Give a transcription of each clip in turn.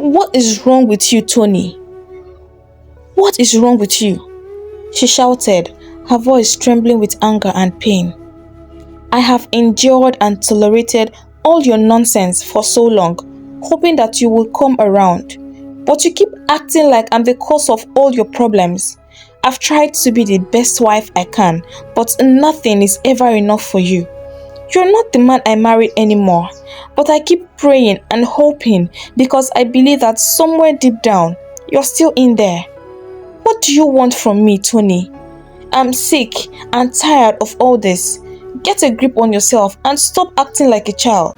What is wrong with you, Tony? What is wrong with you? She shouted, her voice trembling with anger and pain. I have endured and tolerated all your nonsense for so long, hoping that you will come around. But you keep acting like I'm the cause of all your problems. I've tried to be the best wife I can, but nothing is ever enough for you. You're not the man I married anymore, but I keep praying and hoping because I believe that somewhere deep down, you're still in there. What do you want from me, Tony? I'm sick and tired of all this. Get a grip on yourself and stop acting like a child.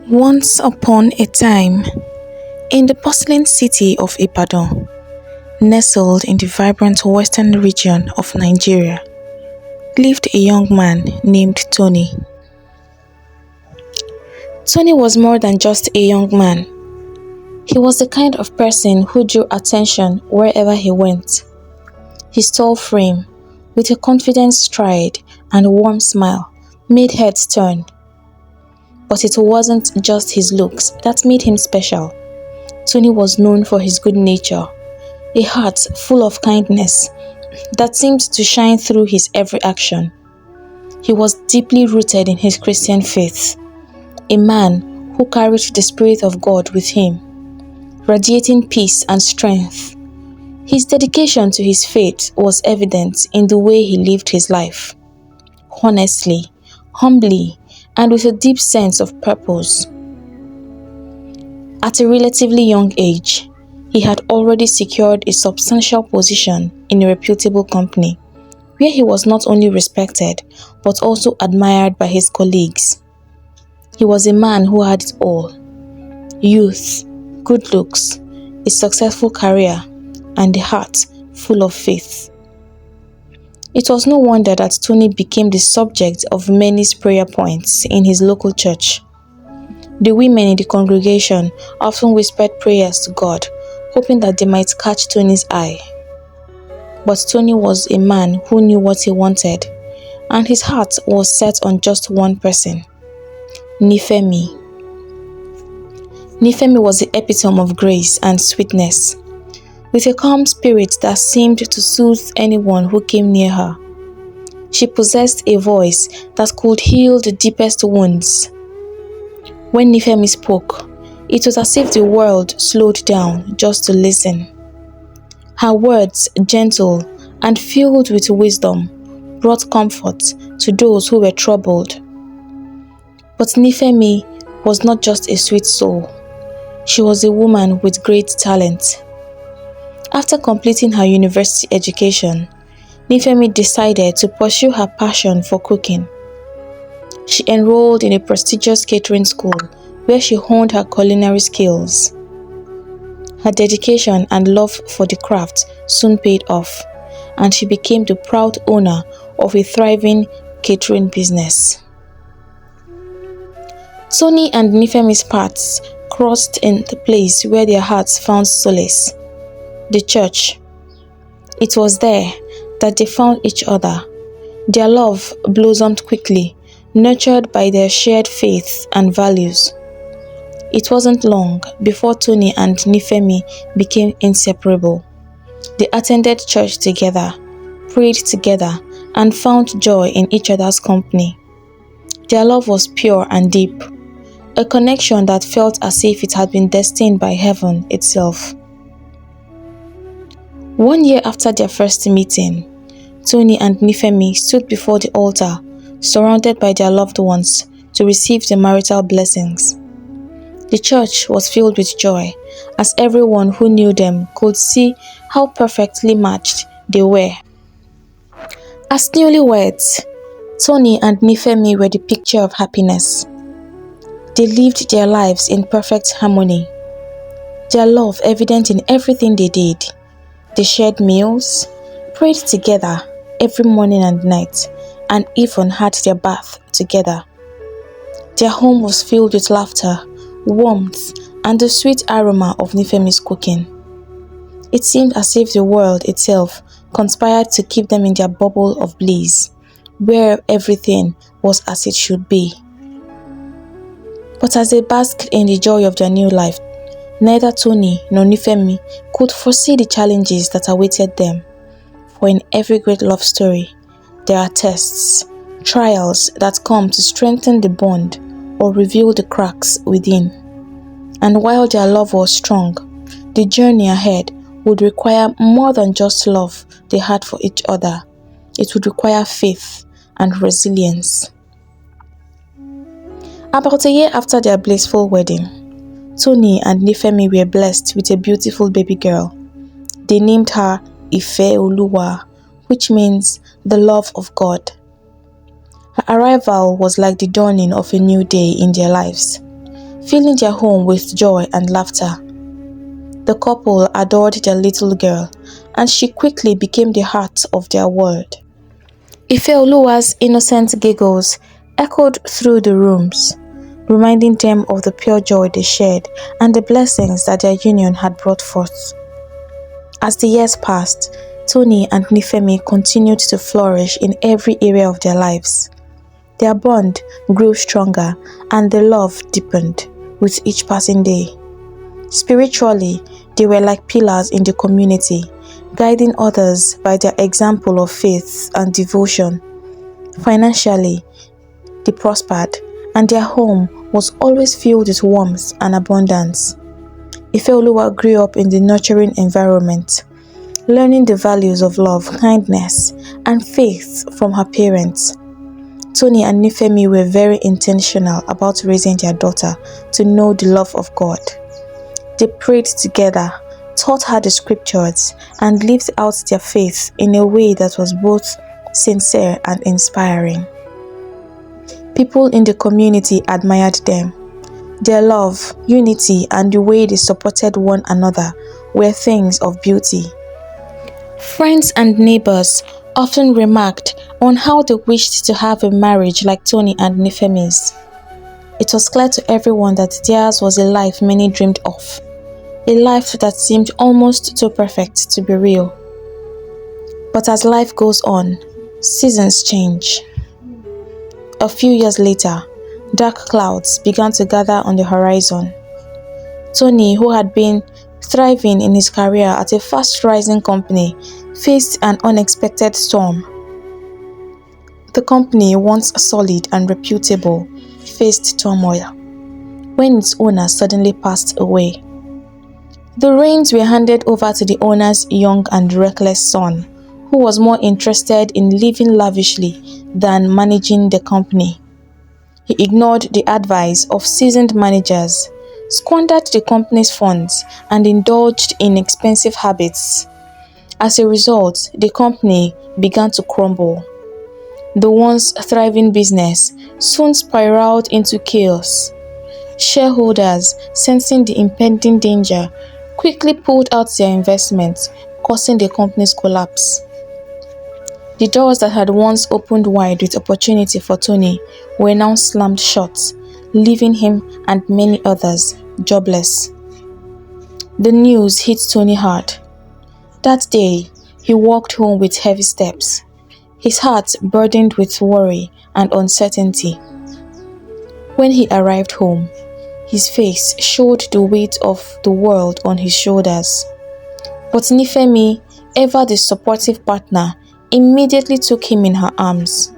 Once upon a time, in the bustling city of Ibadan, nestled in the vibrant western region of Nigeria, lived a young man named Tony. Tony was more than just a young man. He was the kind of person who drew attention wherever he went. His tall frame, with a confident stride and a warm smile, made heads turn. But it wasn't just his looks that made him special. Tony was known for his good nature, a heart full of kindness that seemed to shine through his every action. He was deeply rooted in his Christian faith, a man who carried the Spirit of God with him, radiating peace and strength. His dedication to his faith was evident in the way he lived his life, honestly, humbly, and with a deep sense of purpose. At a relatively young age, he had already secured a substantial position in a reputable company, where he was not only respected, but also admired by his colleagues. He was a man who had it all: youth, good looks, a successful career, and a heart full of faith. It was no wonder that Tony became the subject of many prayer points in his local church. The women in the congregation often whispered prayers to God, hoping that they might catch Tony's eye. But Tony was a man who knew what he wanted, and his heart was set on just one person: Nifemi. Nifemi was the epitome of grace and sweetness, with a calm spirit that seemed to soothe anyone who came near her. She possessed a voice that could heal the deepest wounds. When Nifemi spoke, it was as if the world slowed down just to listen. Her words, gentle and filled with wisdom, brought comfort to those who were troubled. But Nifemi was not just a sweet soul. She was a woman with great talent. After completing her university education, Nifemi decided to pursue her passion for cooking. She enrolled in a prestigious catering school where she honed her culinary skills. Her dedication and love for the craft soon paid off, and she became the proud owner of a thriving catering business. Tony and Nifemi's paths crossed in the place where their hearts found solace: the church. It was there that they found each other. Their love blossomed quickly, nurtured by their shared faith and values. It wasn't long before Tony and Nifemi became inseparable. They attended church together, prayed together, and found joy in each other's company. Their love was pure and deep, a connection that felt as if it had been destined by heaven itself. 1 year after their first meeting, Tony and Nifemi stood before the altar, surrounded by their loved ones, to receive the marital blessings. The church was filled with joy, as everyone who knew them could see how perfectly matched they were. As newlyweds, Tony and Nifemi were the picture of happiness. They lived their lives in perfect harmony, their love evident in everything they did. They shared meals, prayed together every morning and night, and even had their bath together. Their home was filled with laughter, warmth, and the sweet aroma of Nifemi's cooking. It seemed as if the world itself conspired to keep them in their bubble of bliss, where everything was as it should be. But as they basked in the joy of their new life, neither Tony nor Nifemi could foresee the challenges that awaited them. For in every great love story, there are tests, trials that come to strengthen the bond or reveal the cracks within. And while their love was strong, the journey ahead would require more than just love they had for each other. It would require faith and resilience. About a year after their blissful wedding, Tony and Nifemi were blessed with a beautiful baby girl. They named her Ifeoluwa, which means the love of God. Her arrival was like the dawning of a new day in their lives, filling their home with joy and laughter. The couple adored their little girl, and she quickly became the heart of their world. Ifeoluwa's innocent giggles echoed through the rooms, reminding them of the pure joy they shared and the blessings that their union had brought forth. As the years passed, Tony and Nifemi continued to flourish in every area of their lives. Their bond grew stronger and their love deepened with each passing day. Spiritually, they were like pillars in the community, guiding others by their example of faith and devotion. Financially, they prospered, and their home was always filled with warmth and abundance. Ifeoluwa grew up in the nurturing environment, learning the values of love, kindness, and faith from her parents. Tony and Nifemi were very intentional about raising their daughter to know the love of God. They prayed together, taught her the scriptures, and lived out their faith in a way that was both sincere and inspiring. People in the community admired them. Their love, unity, and the way they supported one another were things of beauty. Friends and neighbors often remarked on how they wished to have a marriage like Tony and Nifemi's. It was clear to everyone that theirs was a life many dreamed of, a life that seemed almost too perfect to be real. But as life goes on, seasons change. A few years later, dark clouds began to gather on the horizon. Tony, who had been thriving in his career at a fast-rising company, faced an unexpected storm. The company, once solid and reputable, faced turmoil when its owner suddenly passed away. The reins were handed over to the owner's young and reckless son, who was more interested in living lavishly than managing the company. He ignored the advice of seasoned managers, squandered the company's funds, and indulged in expensive habits. As a result, the company began to crumble. The once thriving business soon spiraled into chaos. Shareholders, sensing the impending danger, quickly pulled out their investments, causing the company's collapse. The doors that had once opened wide with opportunity for Tony were now slammed shut, leaving him and many others jobless. The news hit Tony hard. That day, he walked home with heavy steps, his heart burdened with worry and uncertainty. When he arrived home, his face showed the weight of the world on his shoulders. But Nifemi, ever the supportive partner, immediately took him in her arms.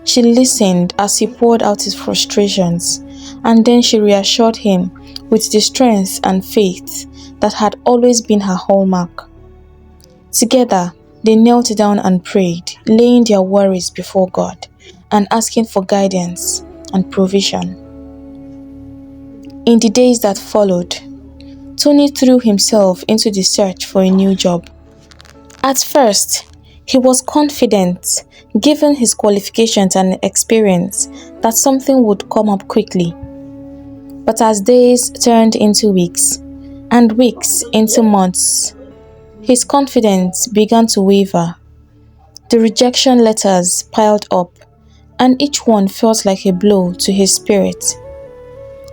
She listened as he poured out his frustrations, and then she reassured him with the strength and faith that had always been her hallmark. Together, they knelt down and prayed, laying their worries before God and asking for guidance and provision. In the days that followed, Tony threw himself into the search for a new job. At first, he was confident, given his qualifications and experience, that something would come up quickly. But as days turned into weeks, and weeks into months, his confidence began to waver. The rejection letters piled up, and each one felt like a blow to his spirit.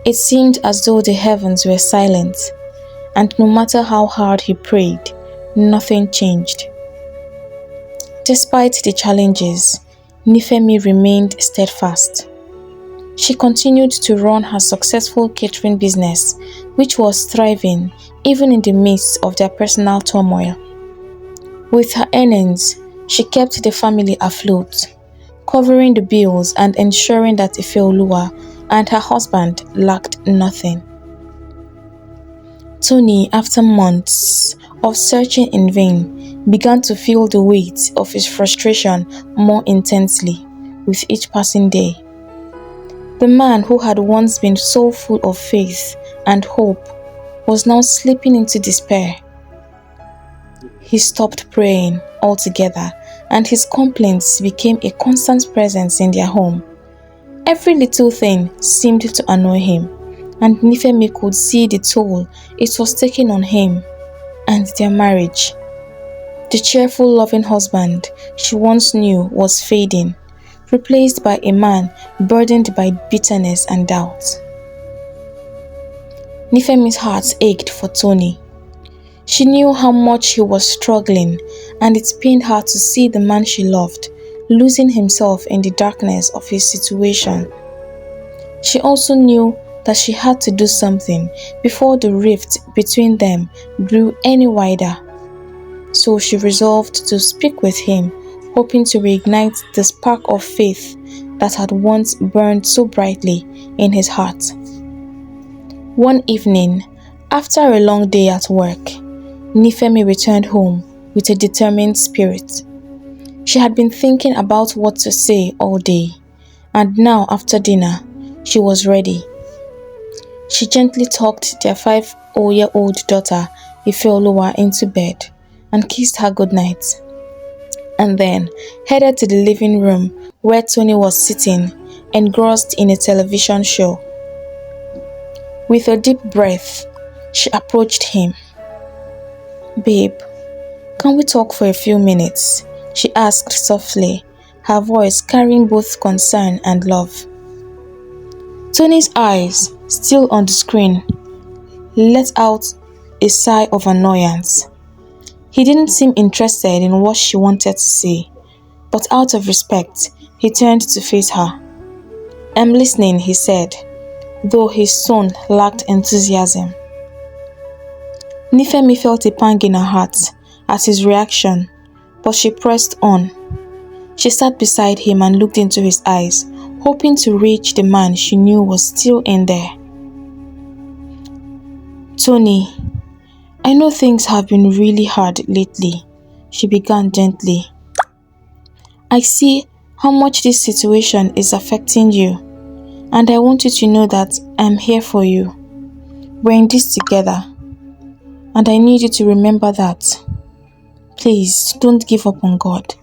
It seemed as though the heavens were silent, and no matter how hard he prayed, nothing changed. Despite the challenges, Nifemi remained steadfast. She continued to run her successful catering business, which was thriving even in the midst of their personal turmoil. With her earnings, she kept the family afloat, covering the bills and ensuring that Ifeoluwa and her husband lacked nothing. Tony, after months of searching in vain, began to feel the weight of his frustration more intensely with each passing day. The man who had once been so full of faith and hope was now slipping into despair. He stopped praying altogether, and his complaints became a constant presence in their home. Every little thing seemed to annoy him, and Nifemi could see the toll it was taking on him and their marriage. The cheerful, loving husband she once knew was fading, replaced by a man burdened by bitterness and doubt. Nifemi's heart ached for Tony. She knew how much he was struggling, and it pained her to see the man she loved losing himself in the darkness of his situation. She also knew that she had to do something before the rift between them grew any wider. So she resolved to speak with him, hoping to reignite the spark of faith that had once burned so brightly in his heart. One evening, after a long day at work, Nifemi returned home with a determined spirit. She had been thinking about what to say all day, and now after dinner, she was ready. She gently tucked their 5-year-old daughter, Ifeoluwa, into bed and kissed her goodnight, and then headed to the living room where Tony was sitting, engrossed in a television show. With a deep breath, she approached him. "Babe, can we talk for a few minutes?" she asked softly, her voice carrying both concern and love. Tony's eyes, still on the screen, let out a sigh of annoyance. He didn't seem interested in what she wanted to say, but out of respect, he turned to face her. "I'm listening," he said, though his tone lacked enthusiasm. Nifemi felt a pang in her heart at his reaction, but she pressed on. She sat beside him and looked into his eyes, hoping to reach the man she knew was still in there. "Tony, I know things have been really hard lately," she began gently. "I see how much this situation is affecting you, and I want you to know that I'm here for you. We're in this together, and I need you to remember that. Please don't give up on God.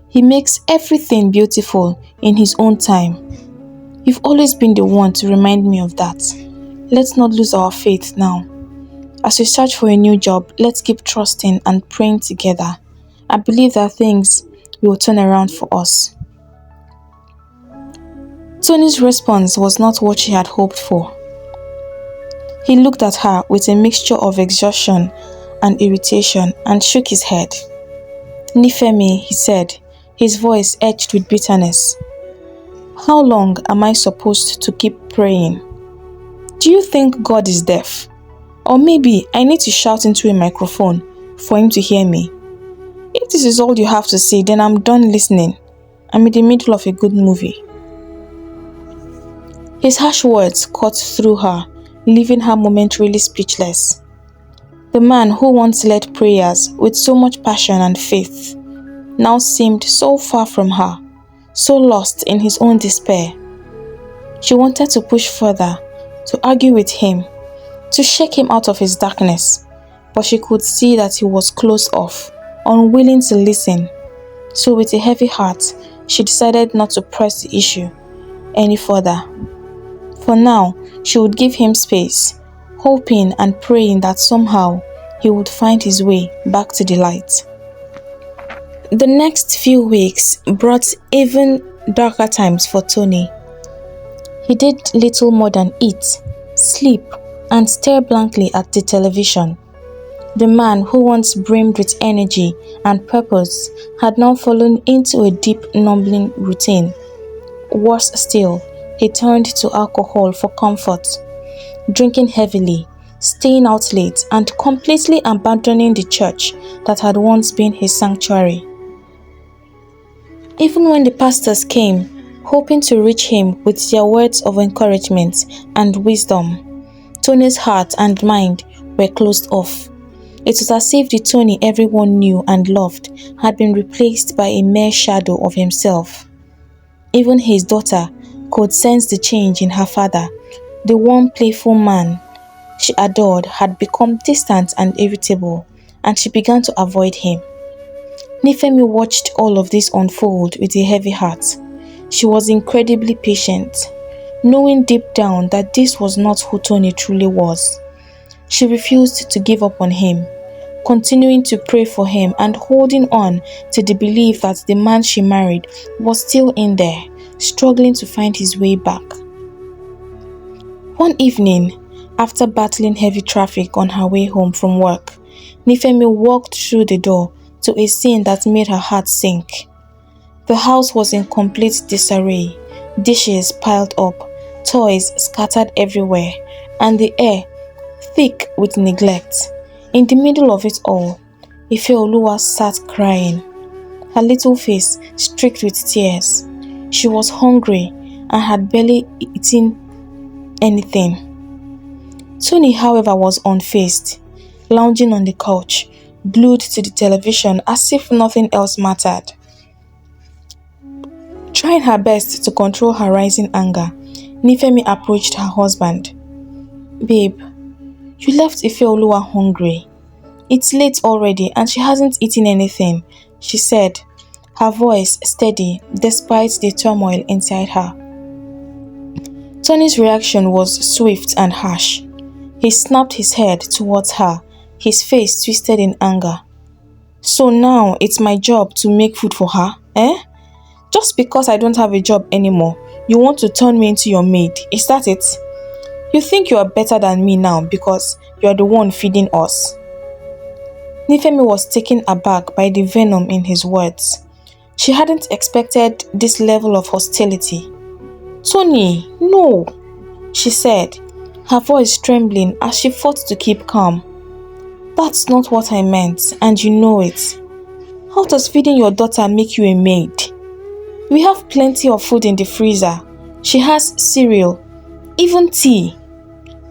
He makes everything beautiful in His own time. You've always been the one to remind me of that. Let's not lose our faith now. As we search for a new job, let's keep trusting and praying together. I believe that things will turn around for us." Tony's response was not what she had hoped for. He looked at her with a mixture of exhaustion and irritation and shook his head. "Nifemi," he said, his voice edged with bitterness. "How long am I supposed to keep praying? Do you think God is deaf? Or maybe I need to shout into a microphone for Him to hear me? If this is all you have to say, then I'm done listening. I'm in the middle of a good movie." His harsh words cut through her, leaving her momentarily speechless. The man who once led prayers with so much passion and faith now seemed so far from her, so lost in his own despair. She wanted to push further, to argue with him, to shake him out of his darkness, but she could see that he was closed off, unwilling to listen. So with a heavy heart, she decided not to press the issue any further. For now, she would give him space, hoping and praying that somehow he would find his way back to the light. The next few weeks brought even darker times for Tony. He did little more than eat, sleep, and stare blankly at the television. The man who once brimmed with energy and purpose had now fallen into a deep, numbing routine. Worse still, he turned to alcohol for comfort, drinking heavily, staying out late, and completely abandoning the church that had once been his sanctuary. Even when the pastors came, hoping to reach him with their words of encouragement and wisdom, Tony's heart and mind were closed off. It was as if the Tony everyone knew and loved had been replaced by a mere shadow of himself. Even his daughter could sense the change in her father. The warm, playful man she adored had become distant and irritable, and she began to avoid him. Nifemi watched all of this unfold with a heavy heart. She was incredibly patient, knowing deep down that this was not who Tony truly was. She refused to give up on him, continuing to pray for him and holding on to the belief that the man she married was still in there, struggling to find his way back. One evening, after battling heavy traffic on her way home from work, Nifemi walked through the door to a scene that made her heart sink. The house was in complete disarray, dishes piled up, toys scattered everywhere, and the air thick with neglect. In the middle of it all, Ifeoluwa sat crying, her little face streaked with tears. She was hungry and had barely eaten anything. Tony, however, was unfazed, lounging on the couch, glued to the television as if nothing else mattered. Trying her best to control her rising anger, Nifemi approached her husband. "Babe, you left Ifeoluwa hungry. It's late already and she hasn't eaten anything," she said, her voice steady despite the turmoil inside her. Tony's reaction was swift and harsh. He snapped his head towards her, his face twisted in anger. "So now it's my job to make food for her, eh? Just because I don't have a job anymore, you want to turn me into your maid, is that it? You think you are better than me now because you are the one feeding us?" Nifemi was taken aback by the venom in his words. She hadn't expected this level of hostility. "Tony, no," she said, her voice trembling as she fought to keep calm. "That's not what I meant, and you know it. How does feeding your daughter make you a maid? We have plenty of food in the freezer. She has cereal, even tea.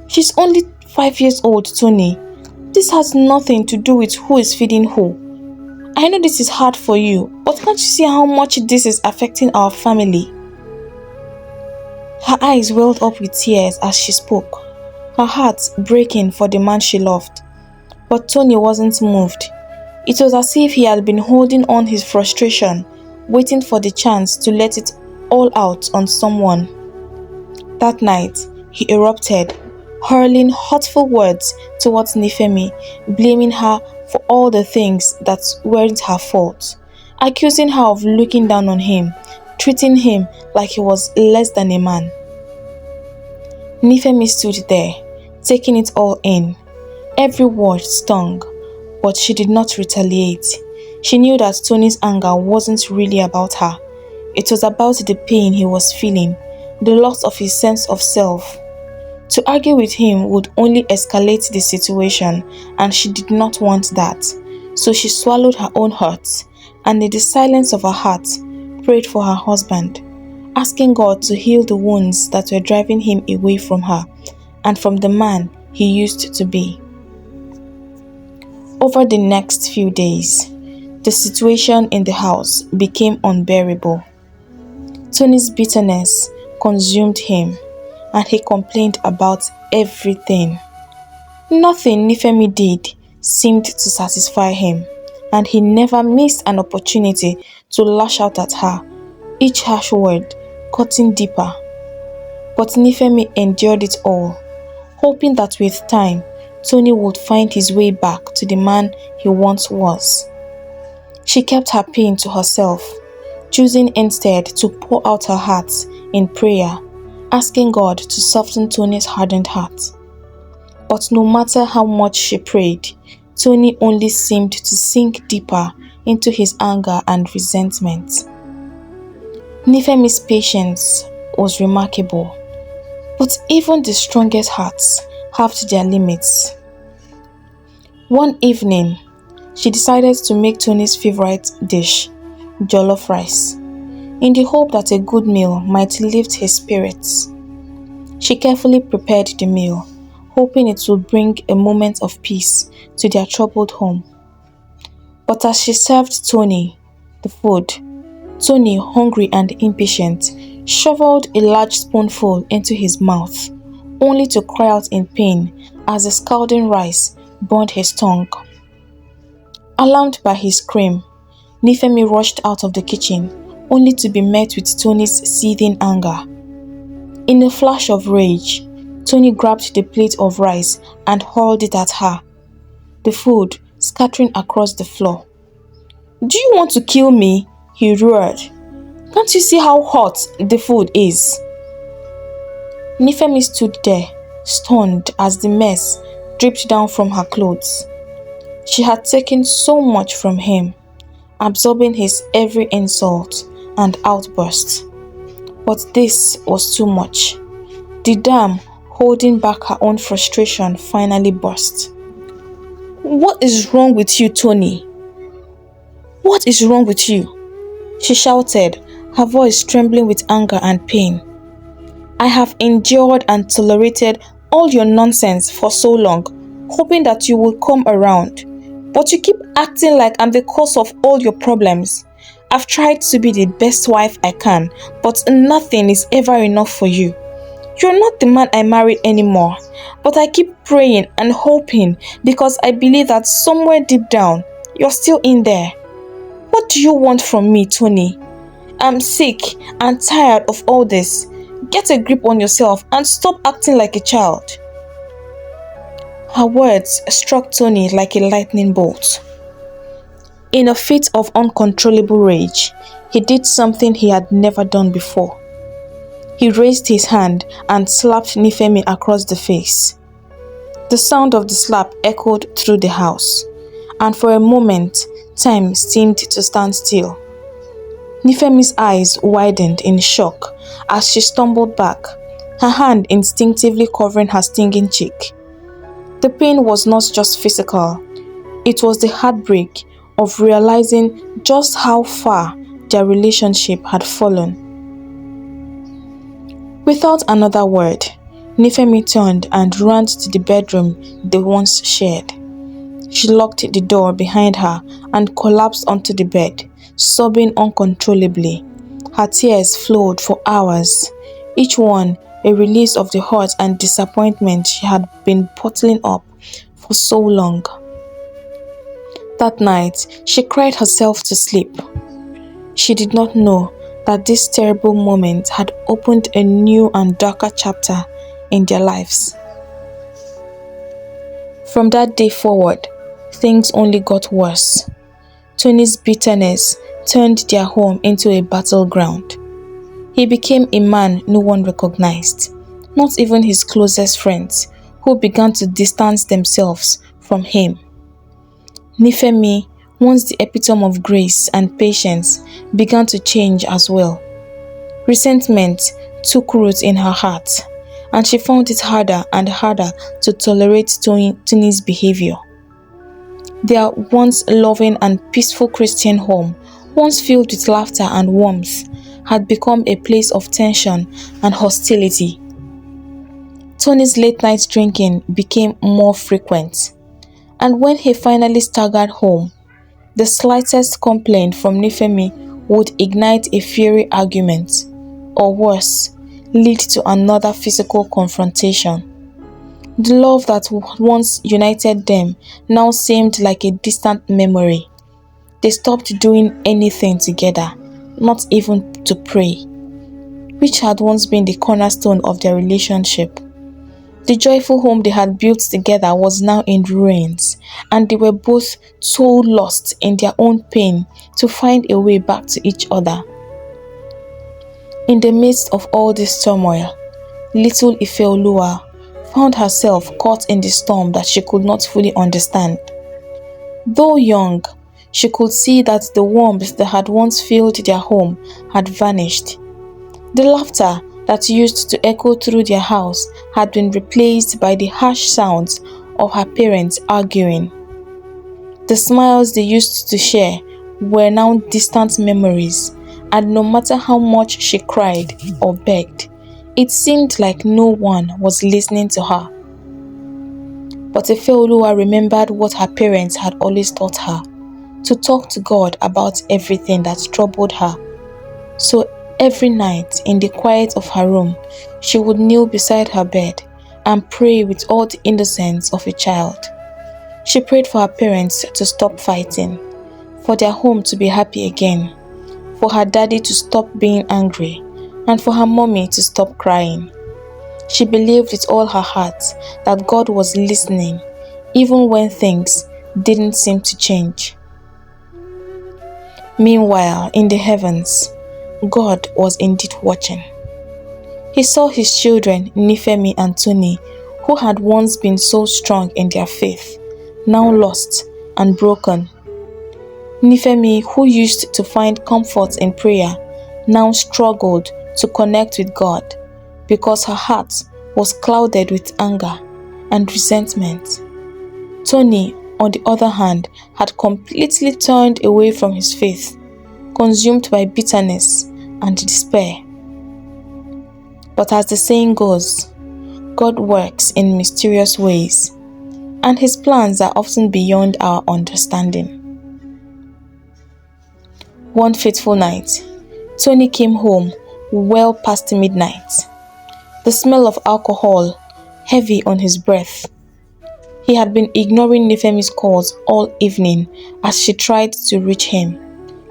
She's only 5 years old, Tony. This has nothing to do with who is feeding who. I know this is hard for you, but can't you see how much this is affecting our family?" Her eyes welled up with tears as she spoke, her heart breaking for the man she loved. But Tony wasn't moved. It was as if he had been holding on his frustration, waiting for the chance to let it all out on someone. That night, he erupted, hurling hurtful words towards Nifemi, blaming her for all the things that weren't her fault, accusing her of looking down on him, treating him like he was less than a man. Nifemi stood there, taking it all in. Every word stung, but she did not retaliate. She knew that Tony's anger wasn't really about her. It was about the pain he was feeling, the loss of his sense of self. To argue with him would only escalate the situation, and she did not want that. So she swallowed her own hurt, and in the silence of her heart, prayed for her husband, asking God to heal the wounds that were driving him away from her and from the man he used to be. Over the next few days, the situation in the house became unbearable. Tony's bitterness consumed him, and he complained about everything. Nothing Nifemi did seemed to satisfy him, and he never missed an opportunity to lash out at her, each harsh word cutting deeper. But Nifemi endured it all, hoping that with time, Tony would find his way back to the man he once was. She kept her pain to herself, choosing instead to pour out her heart in prayer, asking God to soften Tony's hardened heart. But no matter how much she prayed, Tony only seemed to sink deeper into his anger and resentment. Nifemi's patience was remarkable, but even the strongest hearts have their limits. One evening, she decided to make Tony's favorite dish, jollof rice, in the hope that a good meal might lift his spirits. She carefully prepared the meal, hoping it would bring a moment of peace to their troubled home. But as she served Tony the food, Tony, hungry and impatient, shoveled a large spoonful into his mouth, only to cry out in pain as the scalding rice burned his tongue. Alarmed by his scream, Nifemi rushed out of the kitchen, only to be met with Tony's seething anger. In a flash of rage, Tony grabbed the plate of rice and hurled it at her, the food scattering across the floor. "Do you want to kill me?" he roared. "Can't you see how hot the food is?" Nifemi stood there, stunned as the mess dripped down from her clothes. She had taken so much from him, absorbing his every insult and outburst. But this was too much. The dam holding back her own frustration finally burst. "What is wrong with you, Tony? What is wrong with you?" she shouted, her voice trembling with anger and pain. "I have endured and tolerated all your nonsense for so long, hoping that you will come around. But you keep acting like I'm the cause of all your problems. I've tried to be the best wife I can, but nothing is ever enough for you. You're not the man I married anymore, but I keep praying and hoping because I believe that somewhere deep down, you're still in there. What do you want from me, Tony? I'm sick and tired of all this. Get a grip on yourself and stop acting like a child." Her words struck Tony like a lightning bolt. In a fit of uncontrollable rage, he did something he had never done before. He raised his hand and slapped Nifemi across the face. The sound of the slap echoed through the house, and for a moment, time seemed to stand still. Nifemi's eyes widened in shock as she stumbled back, her hand instinctively covering her stinging cheek. The pain was not just physical, it was the heartbreak of realizing just how far their relationship had fallen. Without another word, Nifemi turned and ran to the bedroom they once shared. She locked the door behind her and collapsed onto the bed, sobbing uncontrollably. Her tears flowed for hours, each one a release of the hurt and disappointment she had been bottling up for so long. That night, she cried herself to sleep. She did not know that this terrible moment had opened a new and darker chapter in their lives. From that day forward, things only got worse. Tony's bitterness turned their home into a battleground. He became a man no one recognized, not even his closest friends, who began to distance themselves from him. Nifemi, once the epitome of grace and patience, began to change as well. Resentment took root in her heart, and she found it harder and harder to tolerate Tony's behavior. Their once loving and peaceful Christian home, once filled with laughter and warmth, had become a place of tension and hostility. Tony's late-night drinking became more frequent, and when he finally staggered home, the slightest complaint from Nifemi would ignite a fiery argument, or worse, lead to another physical confrontation. The love that once united them now seemed like a distant memory. They stopped doing anything together, not even to pray, which had once been the cornerstone of their relationship. The joyful home they had built together was now in ruins, and they were both so lost in their own pain to find a way back to each other. In the midst of all this turmoil, little Ifeoluwa found herself caught in the storm that she could not fully understand. Though young, she could see that the warmth that had once filled their home had vanished. The laughter that used to echo through their house had been replaced by the harsh sounds of her parents arguing. The smiles they used to share were now distant memories, and no matter how much she cried or begged, it seemed like no one was listening to her. But Ifeoluwa remembered what her parents had always taught her, to talk to God about everything that troubled her. So every night, in the quiet of her room, she would kneel beside her bed and pray with all the innocence of a child. She prayed for her parents to stop fighting, for their home to be happy again, for her daddy to stop being angry, and for her mommy to stop crying. She believed with all her heart that God was listening, even when things didn't seem to change. Meanwhile, in the heavens, God was indeed watching. He saw his children, Nifemi and Tony, who had once been so strong in their faith, now lost and broken. Nifemi, who used to find comfort in prayer, now struggled to connect with God because her heart was clouded with anger and resentment. Tony, on the other hand, had completely turned away from his faith, consumed by bitterness and despair. But as the saying goes, God works in mysterious ways, and his plans are often beyond our understanding. One fateful night, Tony came home well past midnight, the smell of alcohol heavy on his breath. He had been ignoring Nifemi's calls all evening as she tried to reach him,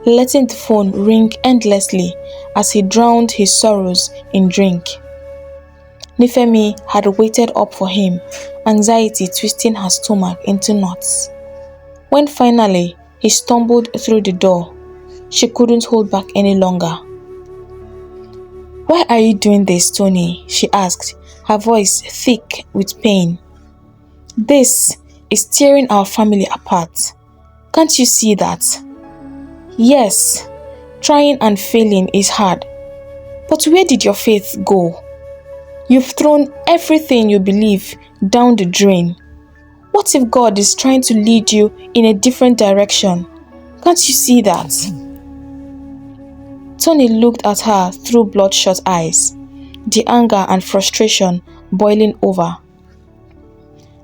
letting the phone ring endlessly as he drowned his sorrows in drink. Nifemi had waited up for him, anxiety twisting her stomach into knots. When finally he stumbled through the door, she couldn't hold back any longer. "Why are you doing this, Tony?" she asked, her voice thick with pain. "This is tearing our family apart. Can't you see that? Yes, trying and failing is hard. But where did your faith go? You've thrown everything you believe down the drain. What if God is trying to lead you in a different direction? Can't you see that?" Tony looked at her through bloodshot eyes, the anger and frustration boiling over.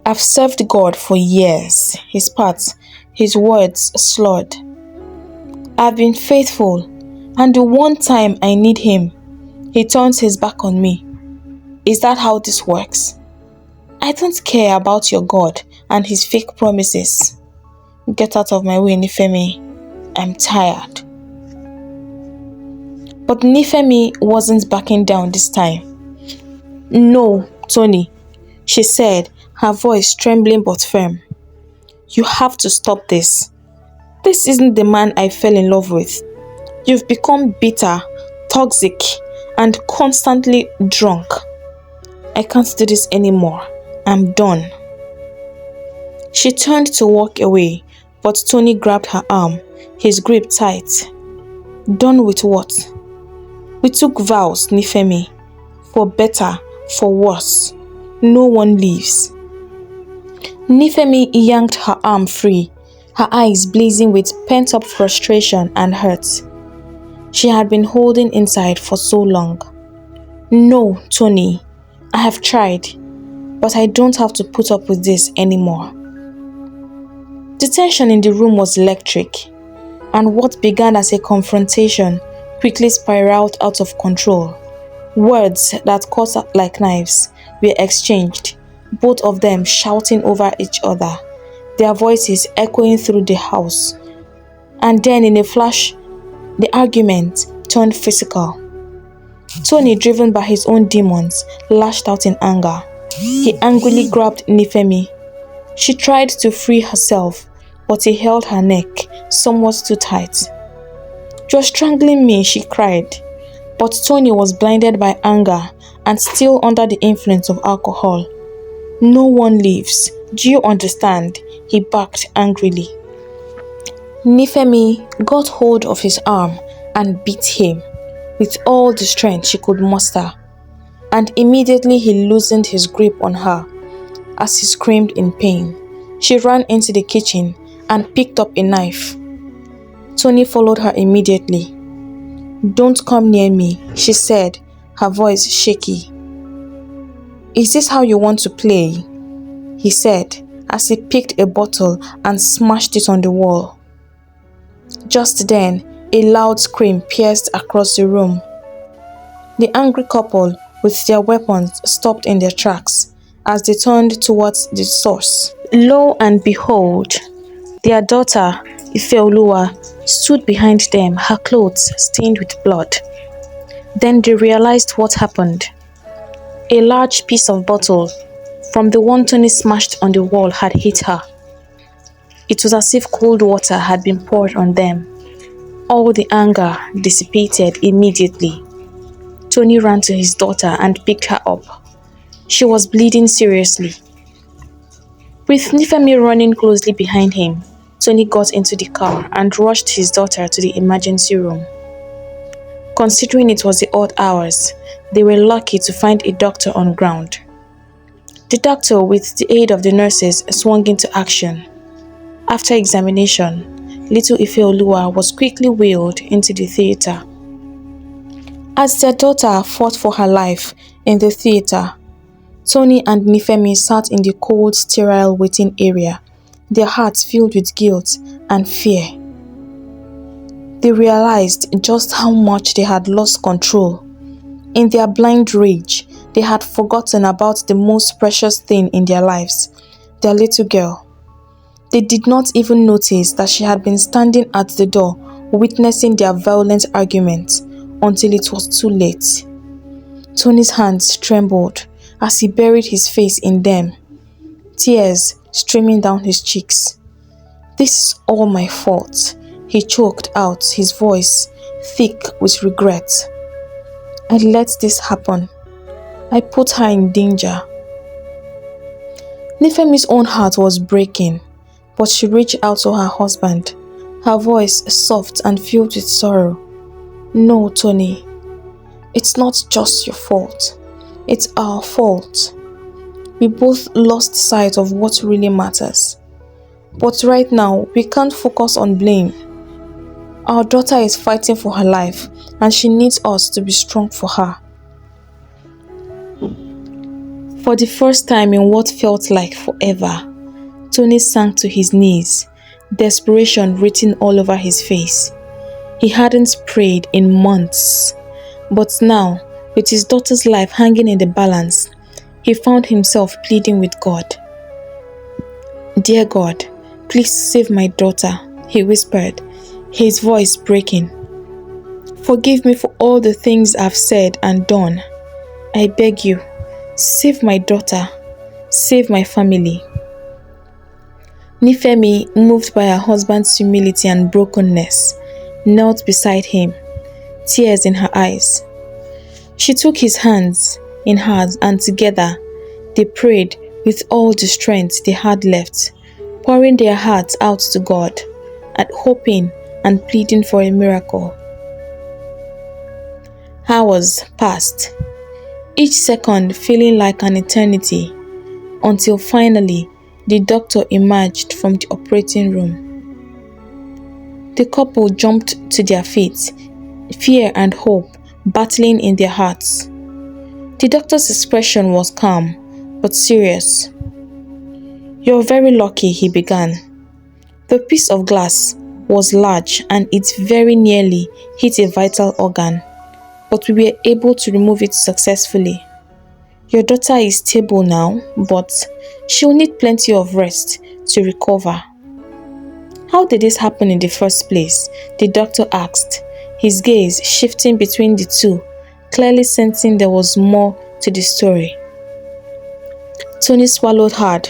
"I've served God for years," he spat, his words slurred. "I've been faithful, and the one time I need him, he turns his back on me. Is that how this works? I don't care about your God and his fake promises. Get out of my way, Nifemi. I'm tired." But Nifemi wasn't backing down this time. "No, Tony," she said, her voice trembling but firm. "You have to stop this. This isn't the man I fell in love with. You've become bitter, toxic, and constantly drunk. I can't do this anymore. I'm done." She turned to walk away, but Tony grabbed her arm, his grip tight. "Done with what? We took vows, Nifemi. For better, for worse. No one leaves." Nifemi yanked her arm free, her eyes blazing with pent-up frustration and hurt. She had been holding inside for so long. "No, Tony, I have tried, but I don't have to put up with this anymore." The tension in the room was electric, and what began as a confrontation quickly spiraled out of control. Words that cut like knives were exchanged, both of them shouting over each other, their voices echoing through the house. And then in a flash, the argument turned physical. Tony, driven by his own demons, lashed out in anger. He angrily grabbed Nifemi. She tried to free herself, but he held her neck somewhat too tight. "You're strangling me," she cried. But Tony was blinded by anger and still under the influence of alcohol. "No one leaves. Do you understand?" he barked angrily. Nifemi got hold of his arm and beat him with all the strength she could muster, and immediately he loosened his grip on her as he screamed in pain. She ran into the kitchen and picked up a knife. Tony followed her immediately. "Don't come near me," she said, her voice shaky. "Is this how you want to play?" he said as he picked a bottle and smashed it on the wall. Just then, a loud scream pierced across the room. The angry couple, with their weapons, stopped in their tracks as they turned towards the source. Lo and behold, their daughter, Ifeoluwa, stood behind them, her clothes stained with blood. Then they realized what happened. A large piece of bottle from the one Tony smashed on the wall had hit her. It was as if cold water had been poured on them. All the anger dissipated immediately. Tony ran to his daughter and picked her up. She was bleeding seriously. With Nifemi running closely behind him, Tony got into the car and rushed his daughter to the emergency room. Considering it was the odd hours, they were lucky to find a doctor on ground. The doctor, with the aid of the nurses, swung into action. After examination, little Ifeoluwa was quickly wheeled into the theater. As their daughter fought for her life in the theater, Tony and Nifemi sat in the cold, sterile waiting area, their hearts filled with guilt and fear. They realized just how much they had lost control. In their blind rage, they had forgotten about the most precious thing in their lives, their little girl. They did not even notice that she had been standing at the door witnessing their violent argument until it was too late. Tony's hands trembled as he buried his face in them, tears streaming down his cheeks. "This is all my fault," he choked out, his voice thick with regret. "I let this happen. I put her in danger." Nifemi's own heart was breaking, but she reached out to her husband, her voice soft and filled with sorrow. "No, Tony, it's not just your fault. It's our fault. We both lost sight of what really matters. But right now, we can't focus on blame. Our daughter is fighting for her life, and she needs us to be strong for her." For the first time in what felt like forever, Tony sank to his knees, desperation written all over his face. He hadn't prayed in months, but now, with his daughter's life hanging in the balance, he found himself pleading with God. "Dear God, please save my daughter," he whispered, his voice breaking. "Forgive me for all the things I've said and done. I beg you, save my daughter, save my family." Nifemi, moved by her husband's humility and brokenness, knelt beside him, tears in her eyes. She took his hands in hers and together they prayed with all the strength they had left, pouring their hearts out to God and hoping and pleading for a miracle. Hours passed, each second feeling like an eternity, until finally the doctor emerged from the operating room. The couple jumped to their feet, fear and hope battling in their hearts. The doctor's expression was calm but serious. "You're very lucky," he began. The piece of glass was large and it very nearly hit a vital organ, but we were able to remove it successfully. Your daughter is stable now, but she'll need plenty of rest to recover. How did this happen in the first place? The doctor asked, his gaze shifting between the two, clearly sensing there was more to the story. Tony swallowed hard,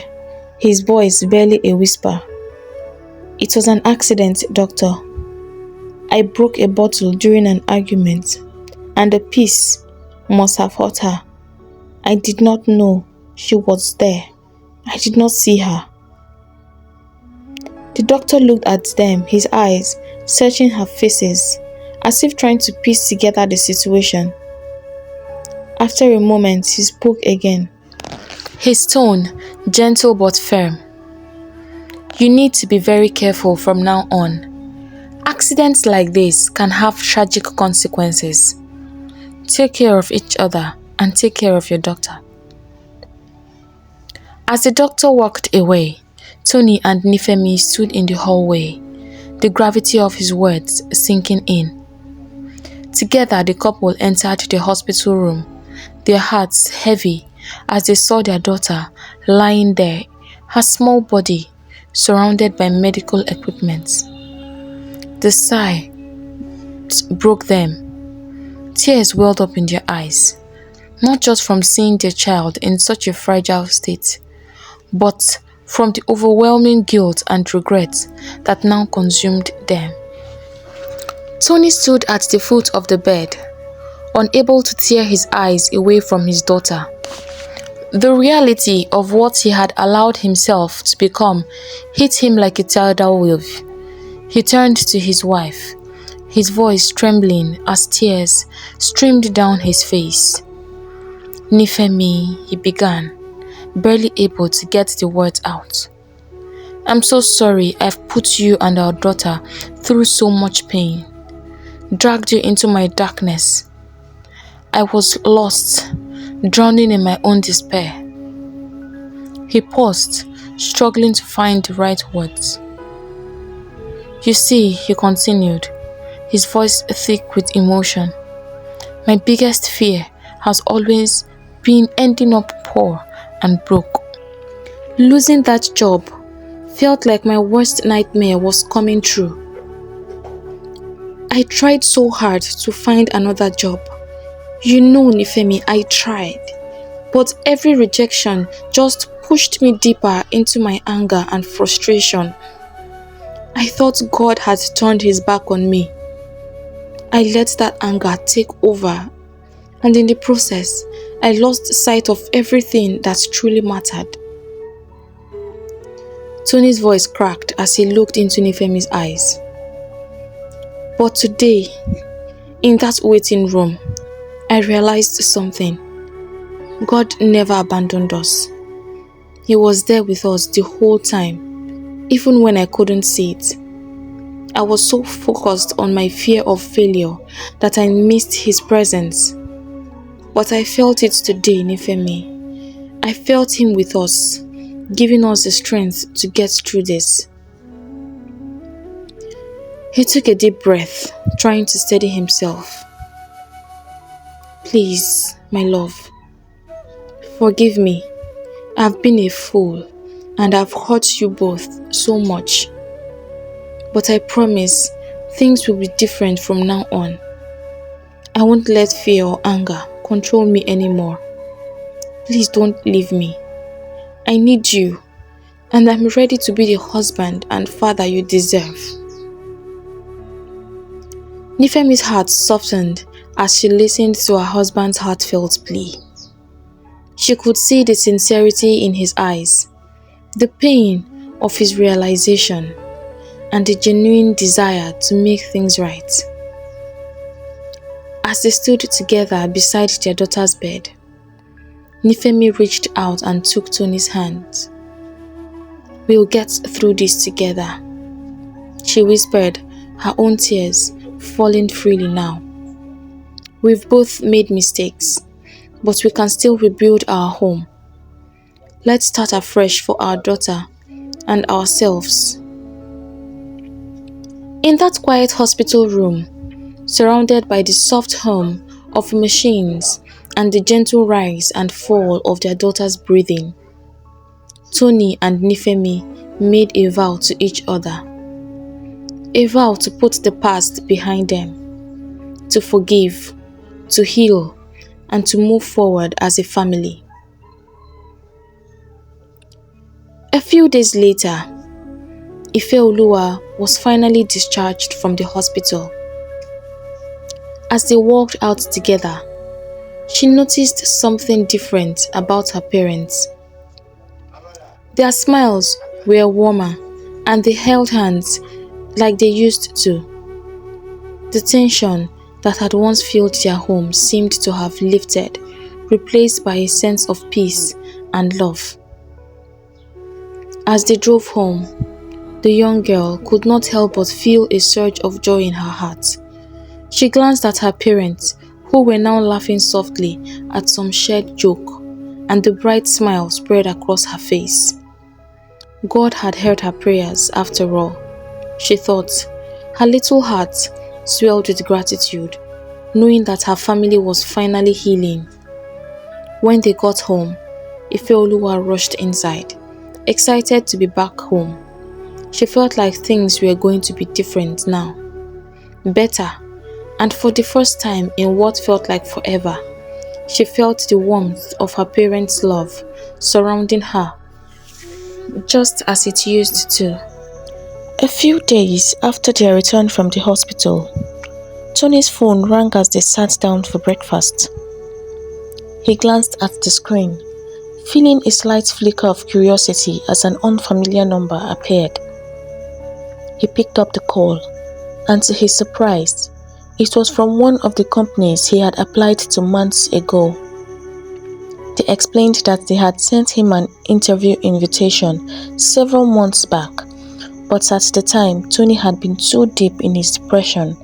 his voice barely a whisper. It was an accident, doctor. I broke a bottle during an argument, and the piece must have hurt her. I did not know she was there. I did not see her. The doctor looked at them, his eyes searching her faces, as if trying to piece together the situation. After a moment, he spoke again. His tone, gentle but firm. You need to be very careful from now on. Accidents like this can have tragic consequences. Take care of each other and take care of your doctor. As the doctor walked away, Tony and Nifemi stood in the hallway, the gravity of his words sinking in. Together, the couple entered the hospital room, their hearts heavy as they saw their daughter lying there, her small body surrounded by medical equipment. The sigh broke them. Tears welled up in their eyes, not just from seeing their child in such a fragile state, but from the overwhelming guilt and regret that now consumed them. Tony stood at the foot of the bed, unable to tear his eyes away from his daughter. The reality of what he had allowed himself to become hit him like a tidal wave. He turned to his wife, his voice trembling as tears streamed down his face. Nifemi, he began, barely able to get the words out. I'm so sorry I've put you and our daughter through so much pain, dragged you into my darkness. I was lost, drowning in my own despair. He paused, struggling to find the right words. You see, he continued, his voice thick with emotion. My biggest fear has always been ending up poor and broke. Losing that job felt like my worst nightmare was coming true. I tried so hard to find another job. You know, Nifemi, I tried. But every rejection just pushed me deeper into my anger and frustration. I thought God had turned his back on me. I let that anger take over, and in the process, I lost sight of everything that truly mattered. Tony's voice cracked as he looked into Nifemi's eyes. But today, in that waiting room, I realized something. God never abandoned us. He was there with us the whole time, even when I couldn't see it. I was so focused on my fear of failure that I missed his presence. But I felt it today, Nifemi. I felt him with us, giving us the strength to get through this. He took a deep breath, trying to steady himself. Please, my love, forgive me. I've been a fool and I've hurt you both so much. But I promise things will be different from now on. I won't let fear or anger control me anymore. Please don't leave me. I need you, and I'm ready to be the husband and father you deserve. Nifemi's heart softened as she listened to her husband's heartfelt plea. She could see the sincerity in his eyes, the pain of his realization, and the genuine desire to make things right. As they stood together beside their daughter's bed, Nifemi reached out and took Tony's hand. We'll get through this together, she whispered, her own tears falling freely now. We've both made mistakes, but we can still rebuild our home. Let's start afresh for our daughter and ourselves. In that quiet hospital room, surrounded by the soft hum of machines and the gentle rise and fall of their daughter's breathing, Tony and Nifemi made a vow to each other. A vow to put the past behind them, to forgive, to heal, and to move forward as a family. A few days later, Ifeoluwa was finally discharged from the hospital. As they walked out together, she noticed something different about her parents. Their smiles were warmer and they held hands like they used to. The tension that had once filled their home seemed to have lifted, replaced by a sense of peace and love. As they drove home, the young girl could not help but feel a surge of joy in her heart. She glanced at her parents, who were now laughing softly at some shared joke, and the bright smile spread across her face. God had heard her prayers after all, she thought. Her little heart swelled with gratitude, knowing that her family was finally healing. When they got home, Ifeoluwa rushed inside, excited to be back home. She felt like things were going to be different now. Better, and for the first time in what felt like forever, she felt the warmth of her parents' love surrounding her, just as it used to. A few days after their return from the hospital, Tony's phone rang as they sat down for breakfast. He glanced at the screen, feeling a slight flicker of curiosity as an unfamiliar number appeared. He picked up the call, and to his surprise, it was from one of the companies he had applied to months ago. They explained that they had sent him an interview invitation several months back, but at the time Tony had been too deep in his depression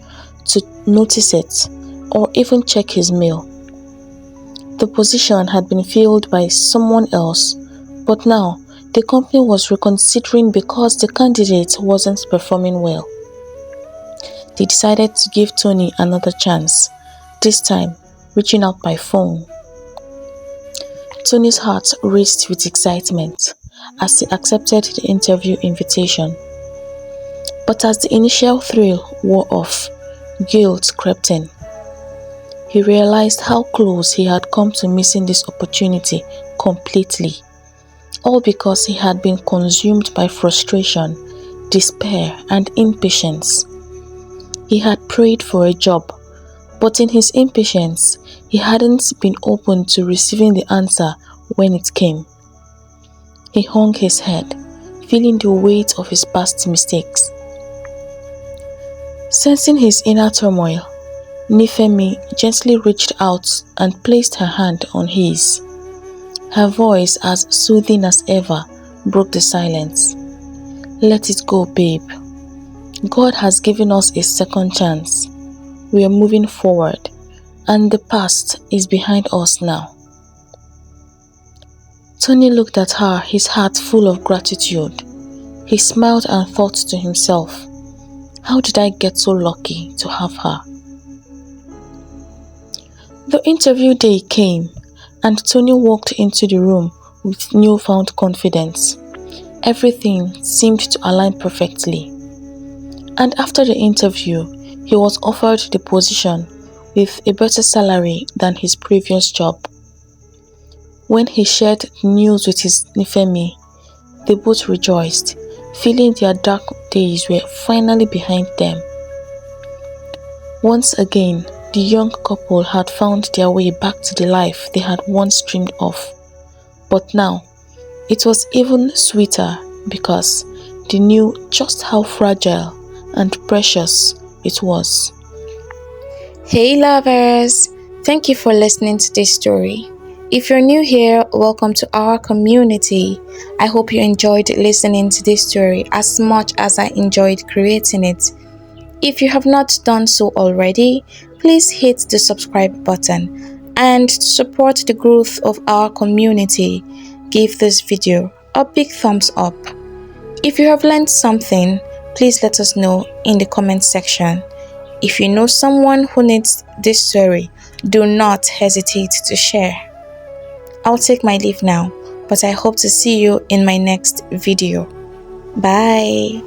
to notice it or even check his mail. The position had been filled by someone else, but now the company was reconsidering because the candidate wasn't performing well. They decided to give Tony another chance, this time reaching out by phone. Tony's heart raced with excitement as he accepted the interview invitation. But as the initial thrill wore off, guilt crept in. He realized how close he had come to missing this opportunity completely, all because he had been consumed by frustration, despair, and impatience. He had prayed for a job, but in his impatience, he hadn't been open to receiving the answer when it came. He hung his head, feeling the weight of his past mistakes. Sensing his inner turmoil, Nifemi gently reached out and placed her hand on his. Her voice, as soothing as ever, broke the silence. "Let it go, babe. God has given us a second chance. We are moving forward, and the past is behind us now." Tony looked at her, his heart full of gratitude. He smiled and thought to himself, "How did I get so lucky to have her?" The interview day came, and Tony walked into the room with newfound confidence. Everything seemed to align perfectly. And after the interview, he was offered the position with a better salary than his previous job. When he shared the news with his Nifemi, they both rejoiced, feeling their dark days were finally behind them. Once again, the young couple had found their way back to the life they had once dreamed of. But now, it was even sweeter because they knew just how fragile and precious it was. Hey lovers! Thank you for listening to this story. If you're new here, welcome to our community. I hope you enjoyed listening to this story as much as I enjoyed creating it. If you have not done so already, please hit the subscribe button, and to support the growth of our community, give this video a big thumbs up. If you have learned something, please let us know in the comment section. If you know someone who needs this story, do not hesitate to share. I'll take my leave now, but I hope to see you in my next video. Bye.